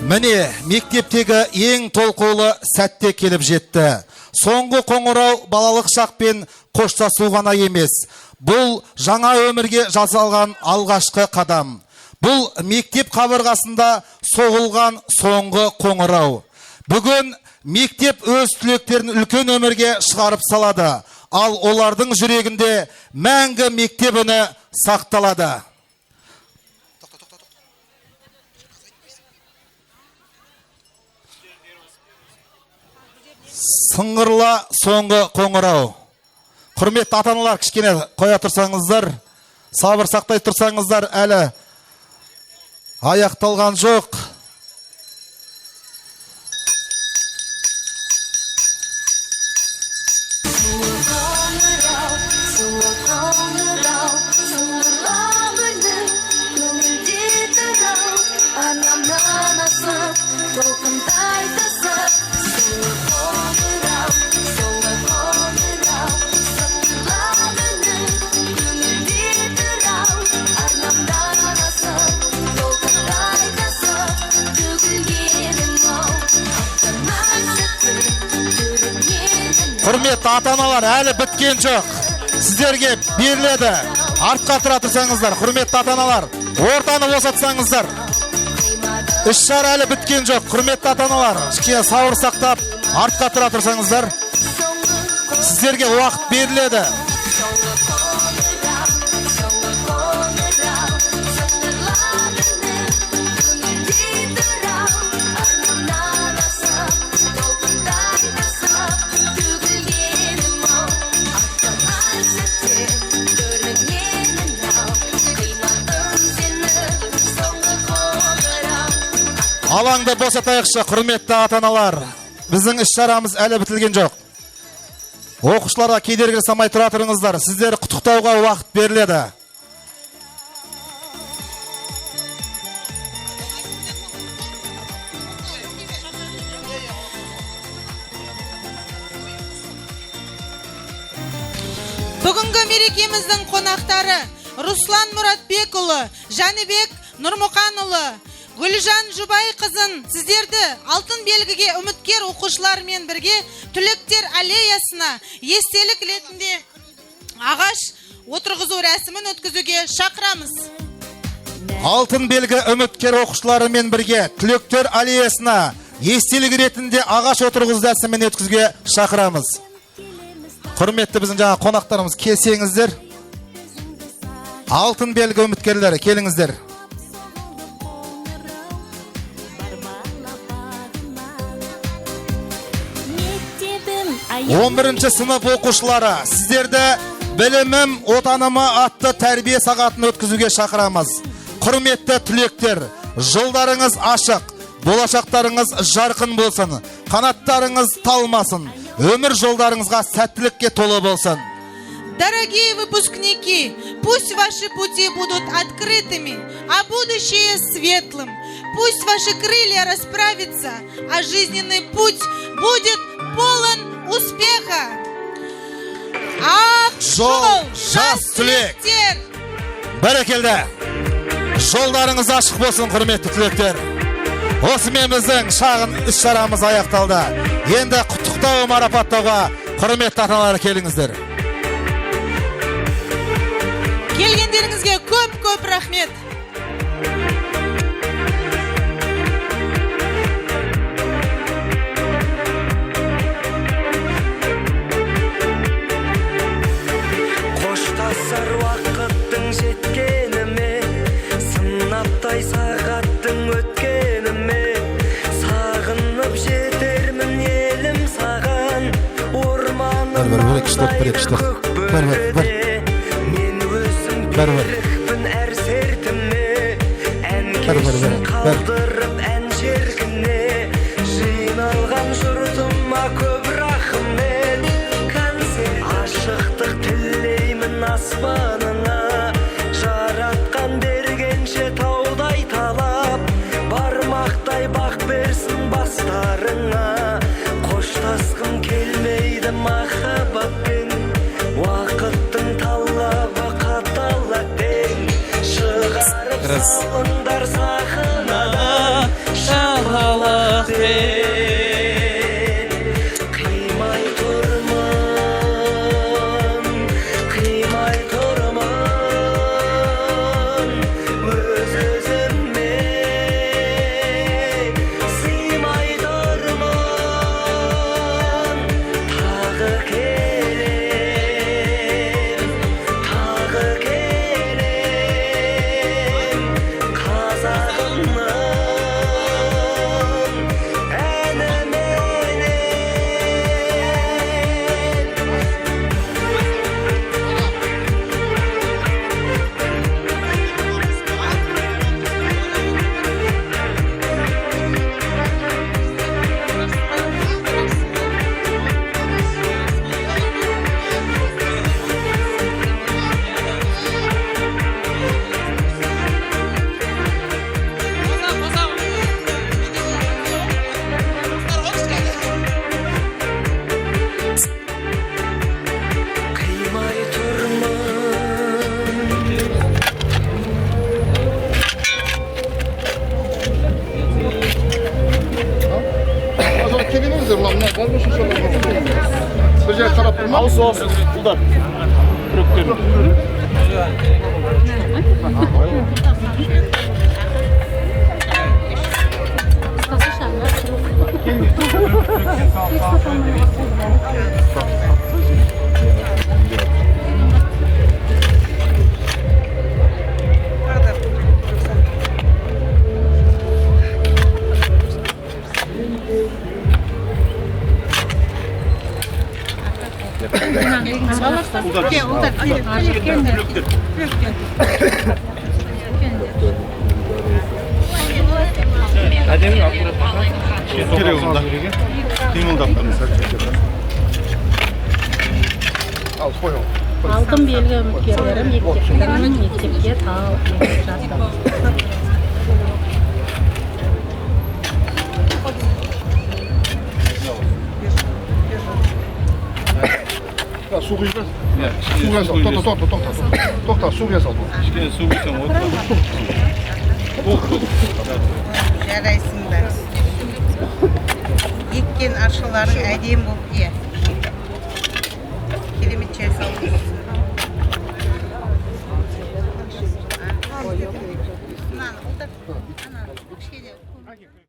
Міне, мектептегі ең толқулы сәтте келіп жетті. Соңғы қоңырау балалық шақпен қоштасу ғана емес. Бұл жаңа өмірге жасалған алғашқы қадам. Бұл мектеп қабырғасында соғылған соңғы қоңырау. Бүгін мектеп өз түлектерін үлкен өмірге шығарып салады. Ал олардың жүрегінде мәңгі мектеп үні сақталады. Сыңғырла соңғы қоңырау. Құрметті ата-аналар, кішкене қоя тұрсаңыздар, сабыр сақтай тұрсаңыздар, әлі аяқталған жоқ. Құрметті ата-аналар, әлі біткен жоқ. Сіздерге беріледі. Артқа тұра тұрсаңыздар, құрметті ата-аналар, ортаны босатсаңыздар. Іс-шара әлі біткен жоқ. Құрметті ата-аналар, кішкене сауыр сақтап, артқа тұра тұрсаңыздар. Сіздерге уақыт беріледі. Алаңды босатайықшы, құрметті ата-аналар. Біздің іс-шарамыз әлі бітілген жоқ. Оқушыларға кедергі жасамай тұра тұрыңыздар. Сіздер құттықтауға уақыт беріледі. Бүгінгі мерекеміздің қонақтары Руслан Мұратбекұлы, Жәнібек Нұрмұқанұлы, Гүлжан Жұбай қызын сіздерді алтын белгіге үміткер оқушылармен бірге түлектер аллеясына естелік ретінде ағаш отырғызу рәсімін өткізуге шақырамыз. Алтын белгі үміткер оқушыларымен бірге түлектер аллеясына естелік ретінде ағаш отырғызу рәсімін өткізуге шақырамыз. Құрметті біздің жаңа қонақтарымыз, келсеңіздер. Алтын белгі үміткерлері, келіңіздер. 11 сынып оқушылары, сіздерді білімім отаныма атты тәрбие сағатын өткізуге шақырамыз. Құрметті түлектер, жолдарыңыз ашық, болашақтарыңыз жарқын болсын, қанаттарыңыз талмасын, өмір жолдарыңызға сәттілікке толы болсын. Дорогие выпускники, пусть ваши пути будут открытыми, а будущее светлым. Пусть ваши крылья расправятся, а жизненный путь будет полон успеха. Ақ жол, жас түлектер! Бәрекелді! Жолдарыңыз ашық болсын, құрметті түлектер. Осымен біздің шағын іс-шарамыз аяқталды. Енді құттықтау марапаттауға құрметті ата-аналар, келіңіздер. Келгендеріңізге көп-көп рахмет. Қоштасар уақыттың жеткеніме, сынаптай сағаттың өткеніме, сағынып жетермін елім саған, орманымдай көк бөріде. Керекпін әр сертіме, ән кешін қалдырып ән жеркіне, жиналған жұртыма көп рахмет. Ашықтық тілеймін аспанына, жаратқан бергенше таудай талап, бармақтай бақ берсін Алыңдар сахнадан шалалақ деп қимай тұрмын өз өзіме сыймай тұрмын тағы келем қазағымның әніменен қимай Bir yer taraf durma. Al su olsun. Buradan. Bırakıyorum. Керек онда. Қимылдап Алтын белгі үміткерлері мектепке жатты. Su құйып. Суға сал. Тоқта, суға сал. Кішкене су құйсаң Жарайсыңдар. Еккен ашыларың әдем болып